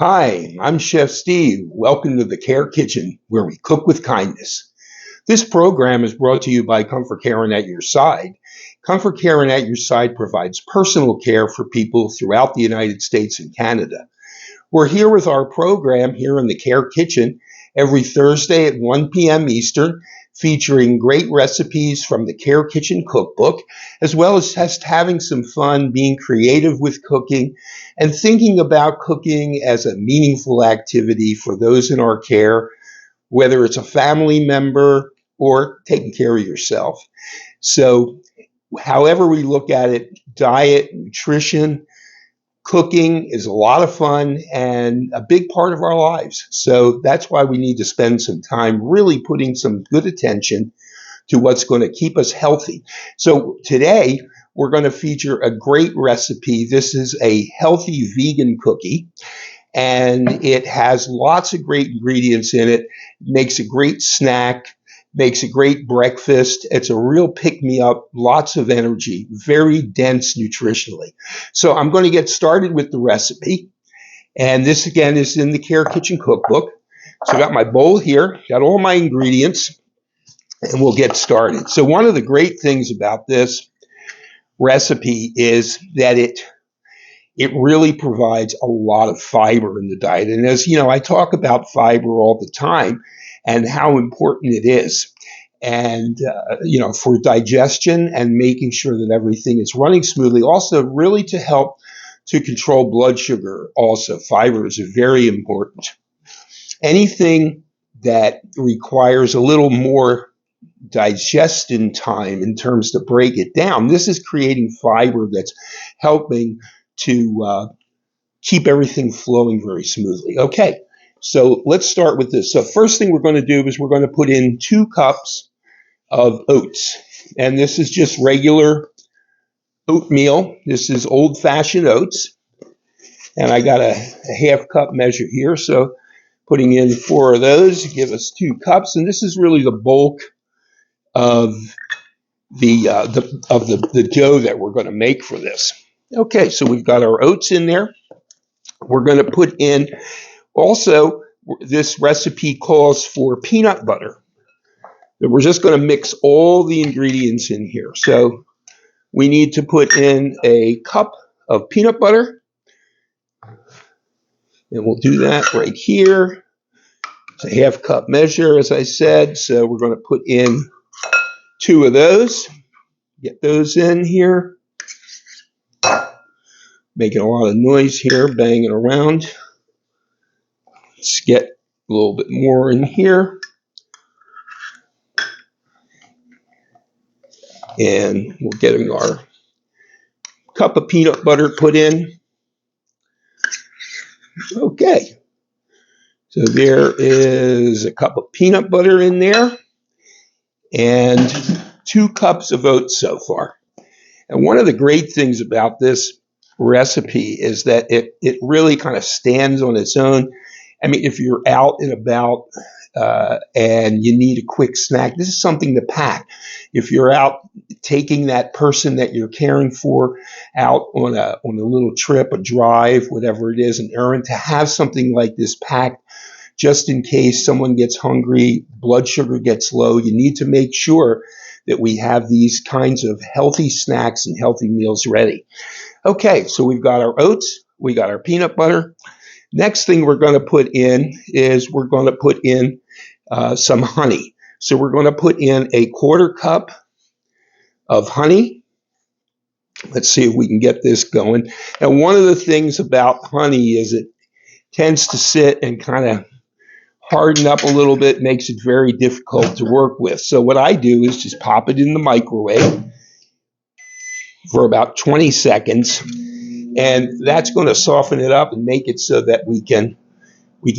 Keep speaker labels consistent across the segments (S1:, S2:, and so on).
S1: Hi, I'm Chef Steve. Welcome to the Care Kitchen, where we cook with kindness. This program is brought to you by Comfort Care and At Your Side. Comfort Care and At Your Side provides personal care for people throughout the United States and Canada. We're here with our program here in the Care Kitchen every Thursday at 1 p.m. Eastern, featuring great recipes from the Care Kitchen cookbook, as well as just having some fun being creative with cooking and thinking about cooking as a meaningful activity for those in our care, whether it's a family member or taking care of yourself. So, however we look at it, diet, nutrition, cooking is a lot of fun and a big part of our lives. So that's why we need to spend some time really putting some good attention to what's going to keep us healthy. So today we're going to feature a great recipe. This is a healthy vegan cookie, and it has lots of great ingredients in it. It makes a great snack, makes a great breakfast. It's a real pick-me-up, lots of energy, very dense nutritionally. So I'm going to get started with the recipe. And this, again, is in the Care Kitchen cookbook. So I got my bowl here, got all my ingredients, and we'll get started. So one of the great things about this recipe is that it really provides a lot of fiber in the diet. And as you know, I talk about fiber all the time and how important it is. And, for digestion and making sure that everything is running smoothly. Also, really to help to control blood sugar. Also, fiber is very important. Anything that requires a little more digestion time in terms to break it down, this is creating fiber that's helping to keep everything flowing very smoothly. Okay, so let's start with this. So first thing we're going to do is we're going to put in 2 cups of oats. And this is just regular oatmeal. This is old-fashioned oats. And I got a half cup measure here. So putting in 4 of those give us 2 cups. And this is really the bulk of the dough that we're going to make for this. Okay, so we've got our oats in there. We're going to put in also, this recipe calls for peanut butter. And we're just going to mix all the ingredients in here. So we need to put in a cup of peanut butter. And we'll do that right here. It's a half cup measure, as I said. So we're going to put in 2 of those. Get those in here. Making a lot of noise here, banging around. Let's get a little bit more in here. And we're getting our cup of peanut butter put in. Okay. So there is a cup of peanut butter in there and 2 cups of oats so far. And one of the great things about this recipe is that it really kind of stands on its own. I mean, if you're out and about and you need a quick snack, this is something to pack. If you're out taking that person that you're caring for out on a little trip, a drive, whatever it is, an errand, to have something like this packed just in case someone gets hungry, blood sugar gets low, you need to make sure that we have these kinds of healthy snacks and healthy meals ready. Okay, so we've got our oats, we got our peanut butter. Next thing we're going to put in is we're going to put in some honey. So we're going to put in a 1/4 cup of honey. Let's see if we can get this going. And one of the things about honey is it tends to sit and kind of harden up a little bit, makes it very difficult to work with. So what I do is just pop it in the microwave for about 20 seconds. And that's going to soften it up and make it so that we can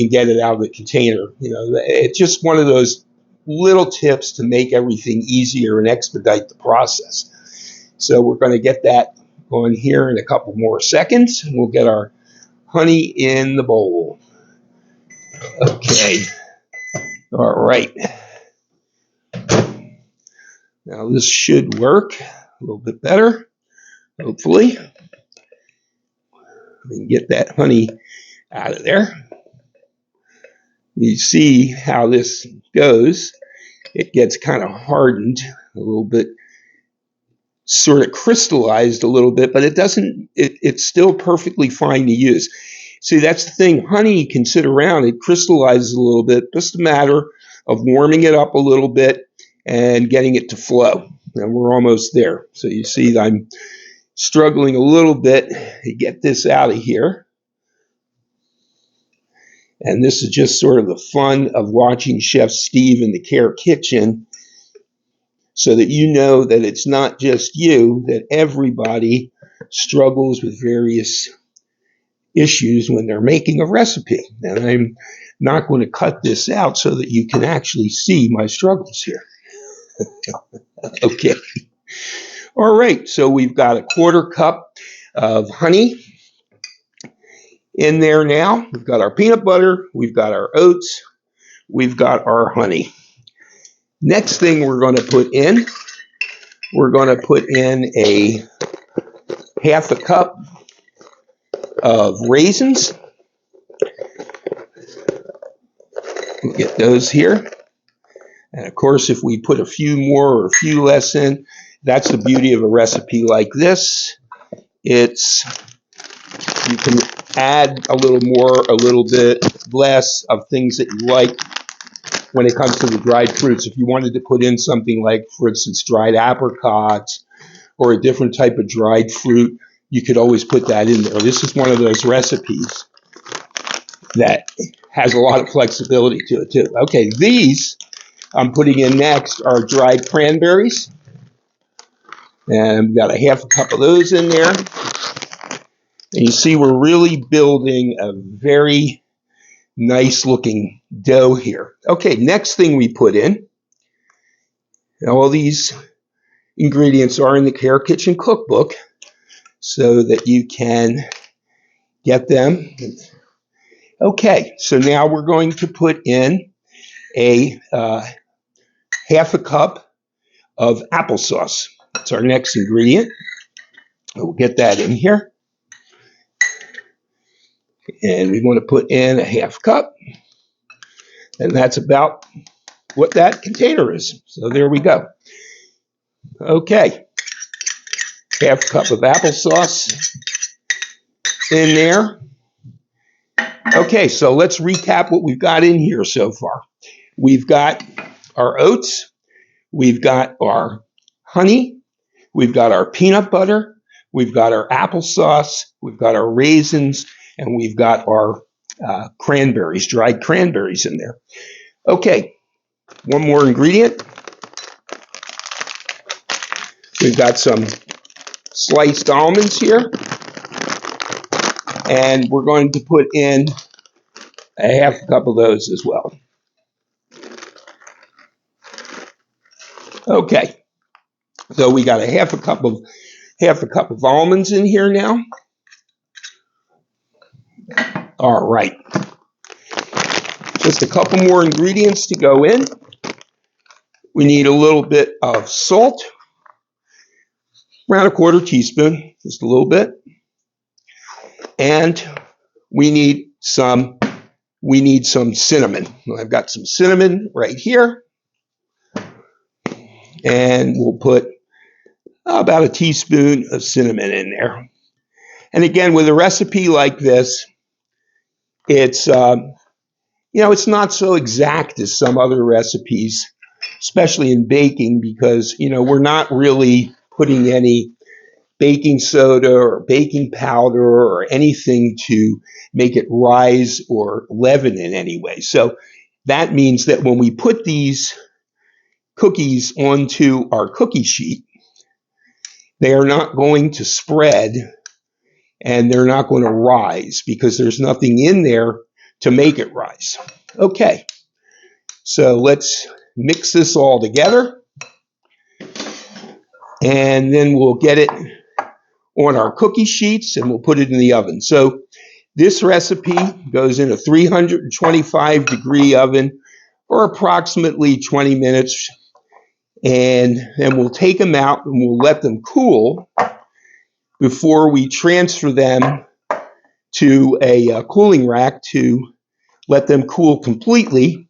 S1: get it out of the container. It's just one of those little tips to make everything easier and expedite the process. So we're going to get that going here in a couple more seconds. And we'll get our honey in the bowl. Okay. All right. Now this should work a little bit better, hopefully. We can get that honey out of there. You see how this goes. It gets kind of hardened a little bit, sort of crystallized a little bit, but it's still perfectly fine to use. See, that's the thing. Honey can sit around. It crystallizes a little bit. Just a matter of warming it up a little bit and getting it to flow. And we're almost there. So you see I'm struggling a little bit to get this out of here. And this is just sort of the fun of watching Chef Steve in the Care Kitchen, so that you know that it's not just you, that everybody struggles with various issues when they're making a recipe. And I'm not going to cut this out so that you can actually see my struggles here. Okay. All right, so we've got a 1/4 cup of honey in there now. We've got our peanut butter, we've got our oats, we've got our honey. Next thing we're going to put in a 1/2 cup of raisins. We'll get those here. And of course, if we put a few more or a few less in, that's the beauty of a recipe like this. You can add a little more, a little bit less of things that you like when it comes to the dried fruits. If you wanted to put in something like, for instance, dried apricots or a different type of dried fruit, you could always put that in there. This is one of those recipes that has a lot of flexibility to it too. Okay, these I'm putting in next are dried cranberries. And we've got a 1/2 cup of those in there. And you see we're really building a very nice looking dough here. Okay, next thing we put in, and all these ingredients are in the Care Kitchen cookbook so that you can get them. Okay, so now we're going to put in a 1/2 cup of applesauce. That's our next ingredient. We'll get that in here. And we want to put in a 1/2 cup. And that's about what that container is. So there we go. Okay. 1/2 cup of applesauce in there. Okay, so let's recap what we've got in here so far. We've got our oats. We've got our honey. We've got our peanut butter. We've got our applesauce. We've got our raisins. And we've got our cranberries, dried cranberries in there. Okay, one more ingredient. We've got some sliced almonds here. And we're going to put in a 1/2 cup of those as well. Okay, so we got a 1/2 cup of almonds in here now. All right, just a couple more ingredients to go in. We need a little bit of salt, around a 1/4 teaspoon, just a little bit, and we need some cinnamon. I've got some cinnamon right here. And we'll put about a teaspoon of cinnamon in there. And again, with a recipe like this, it's it's not so exact as some other recipes, especially in baking, because we're not really putting any baking soda or baking powder or anything to make it rise or leaven in any way. So that means that when we put these cookies onto our cookie sheet, they are not going to spread and they're not going to rise because there's nothing in there to make it rise. Okay, so let's mix this all together and then we'll get it on our cookie sheets and we'll put it in the oven. So this recipe goes in a 325-degree oven for approximately 20 minutes. And then we'll take them out and we'll let them cool before we transfer them to a cooling rack to let them cool completely,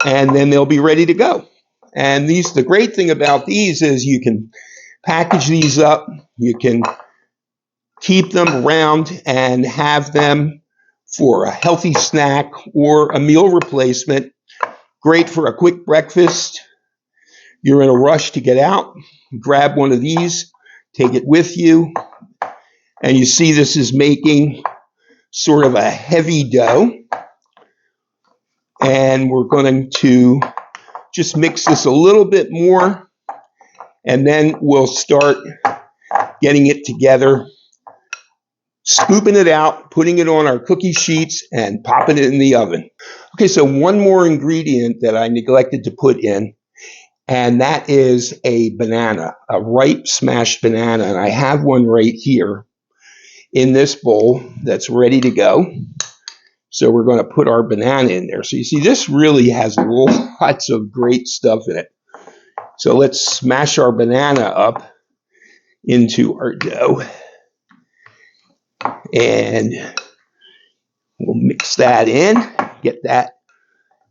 S1: and then they'll be ready to go. And the great thing about these is you can package these up, you can keep them around and have them for a healthy snack or a meal replacement. Great for a quick breakfast. You're in a rush to get out, grab one of these, take it with you, and you see this is making sort of a heavy dough. And we're going to just mix this a little bit more, and then we'll start getting it together, scooping it out, putting it on our cookie sheets, and popping it in the oven. Okay, so one more ingredient that I neglected to put in, and that is a banana, a ripe smashed banana. And I have one right here in this bowl that's ready to go. So we're going to put our banana in there. So you see, this really has lots of great stuff in it. So let's smash our banana up into our dough. And we'll mix that in, get that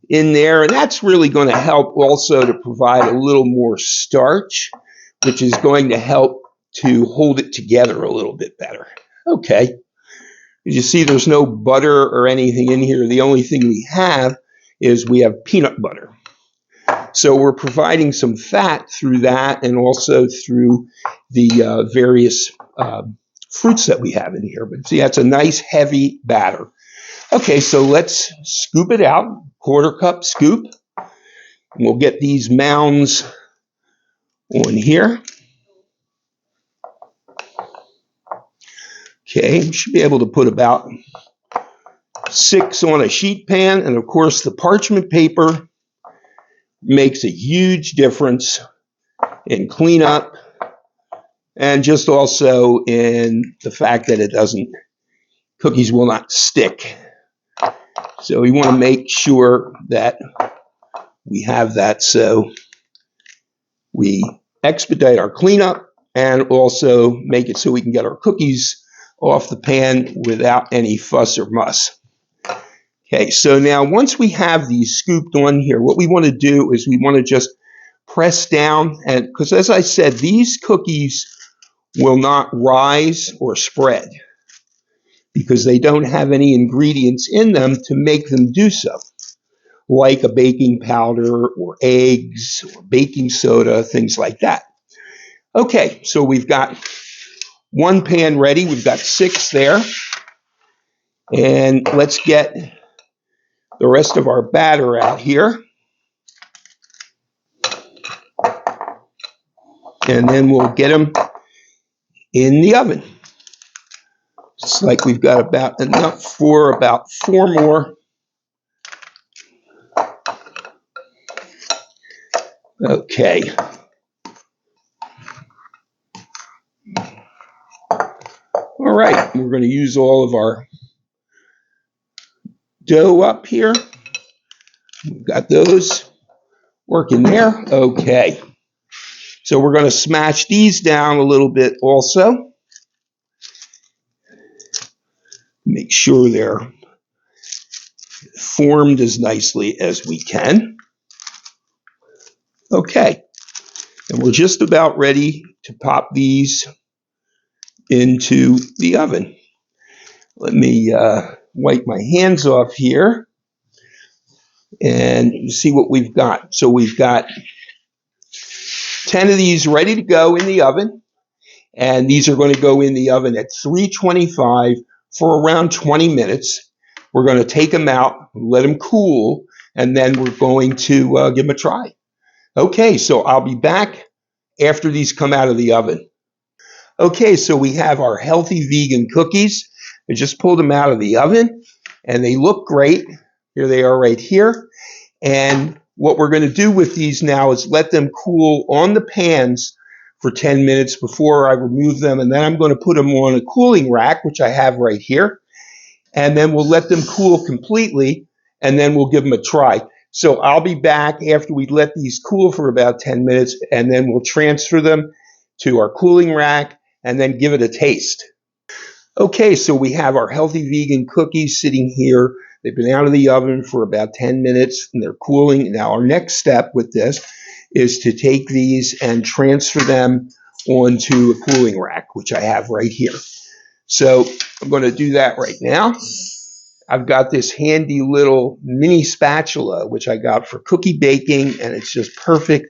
S1: in there. And that's really going to help also to provide a little more starch, which is going to help to hold it together a little bit better. Okay. As you see, there's no butter or anything in here. The only thing we have is we have peanut butter. So we're providing some fat through that, and also through the various fruits that we have in here. But see, that's a nice heavy batter. Okay, so let's scoop it out, quarter-cup scoop. We'll get these mounds on here. Okay, we should be able to put about 6 on a sheet pan, and of course the parchment paper makes a huge difference in cleanup, and just also in the fact that cookies will not stick. So we want to make sure that we have that, so we expedite our cleanup and also make it so we can get our cookies off the pan without any fuss or muss. Okay, so now once we have these scooped on here, what we want to do is we want to just press down, and because as I said, these cookies will not rise or spread because they don't have any ingredients in them to make them do so, like a baking powder or eggs or baking soda, things like that. Okay, so we've got one pan ready. We've got 6 there. And let's get the rest of our batter out here. And then we'll get them in the oven. It's like we've got about enough for about 4 more. Okay. All right, we're going to use all of our dough up here. We've got those working there. Okay. So we're going to smash these down a little bit also. Make sure they're formed as nicely as we can. Okay. And we're just about ready to pop these into the oven. Let me wipe my hands off here and you see what we've got. So we've got 10 of these ready to go in the oven, and these are going to go in the oven at 325 for around 20 minutes. We're going to take them out, let them cool, and then we're going to give them a try. Okay, so I'll be back after these come out of the oven. Okay, so we have our healthy vegan cookies. I just pulled them out of the oven, and they look great. Here they are right here. And what we're going to do with these now is let them cool on the pans for 10 minutes before I remove them. And then I'm going to put them on a cooling rack, which I have right here. And then we'll let them cool completely, and then we'll give them a try. So I'll be back after we let these cool for about 10 minutes, and then we'll transfer them to our cooling rack and then give it a taste. Okay, so we have our healthy vegan cookies sitting here. They've been out of the oven for about 10 minutes and they're cooling. Now our next step with this is to take these and transfer them onto a cooling rack, which I have right here. So I'm going to do that right now. I've got this handy little mini spatula, which I got for cookie baking, and it's just perfect.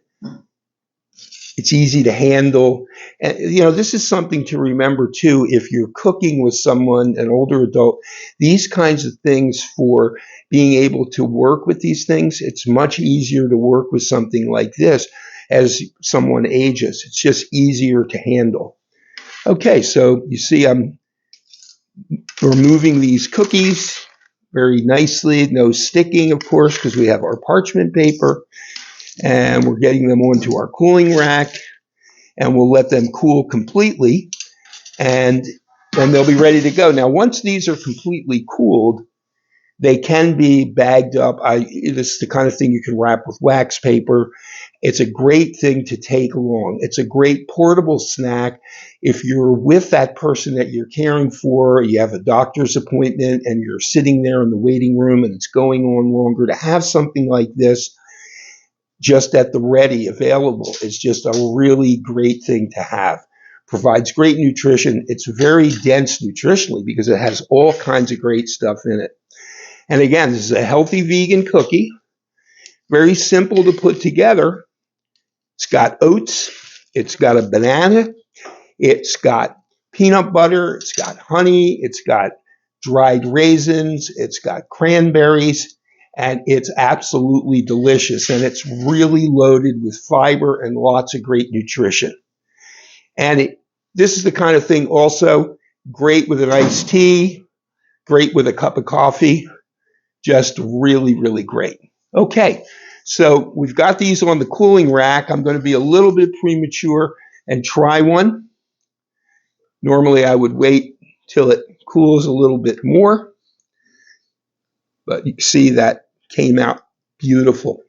S1: It's easy to handle. And, this is something to remember too. If you're cooking with someone, an older adult, these kinds of things for being able to work with these things, it's much easier to work with something like this as someone ages. It's just easier to handle. Okay, so you see I'm removing these cookies very nicely. No sticking, of course, because we have our parchment paper. And we're getting them onto our cooling rack. And we'll let them cool completely, and then they'll be ready to go. Now, once these are completely cooled, they can be bagged up. This is the kind of thing you can wrap with wax paper. It's a great thing to take along. It's a great portable snack. If you're with that person that you're caring for, you have a doctor's appointment, and you're sitting there in the waiting room, and it's going on longer, to have something like this just at the ready available is just a really great thing to have. Provides great nutrition. It's very dense nutritionally because it has all kinds of great stuff in it. And again, this is a healthy vegan cookie. Very simple to put together. It's got oats. It's got a banana. It's got peanut butter. It's got honey. It's got dried raisins. It's got cranberries. And it's absolutely delicious. And it's really loaded with fiber and lots of great nutrition. And this is the kind of thing also great with an iced tea, great with a cup of coffee, just really, really great. Okay, so we've got these on the cooling rack. I'm going to be a little bit premature and try one. Normally I would wait till it cools a little bit more, but you see that came out beautiful.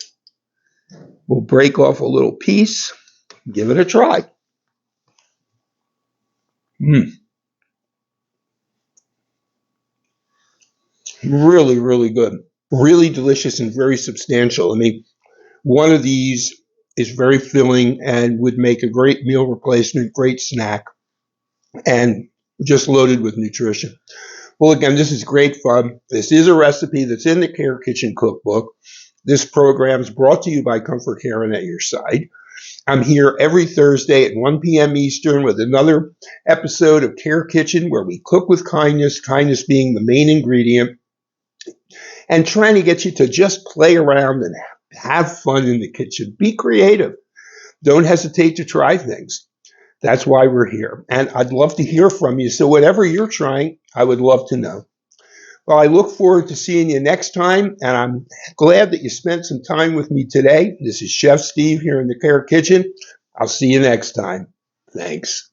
S1: We'll break off a little piece, give it a try. Really, really good. Really delicious and very substantial. I mean, one of these is very filling and would make a great meal replacement, great snack, and just loaded with nutrition. Well, again, this is great fun. This is a recipe that's in the Care Kitchen Cookbook. This program is brought to you by Comfort Karen at your side. I'm here every Thursday at 1 p.m. Eastern with another episode of Care Kitchen where we cook with kindness, kindness being the main ingredient, and trying to get you to just play around and have fun in the kitchen. Be creative. Don't hesitate to try things. That's why we're here. And I'd love to hear from you. So whatever you're trying, I would love to know. Well, I look forward to seeing you next time, and I'm glad that you spent some time with me today. This is Chef Steve here in the Care Kitchen. I'll see you next time. Thanks.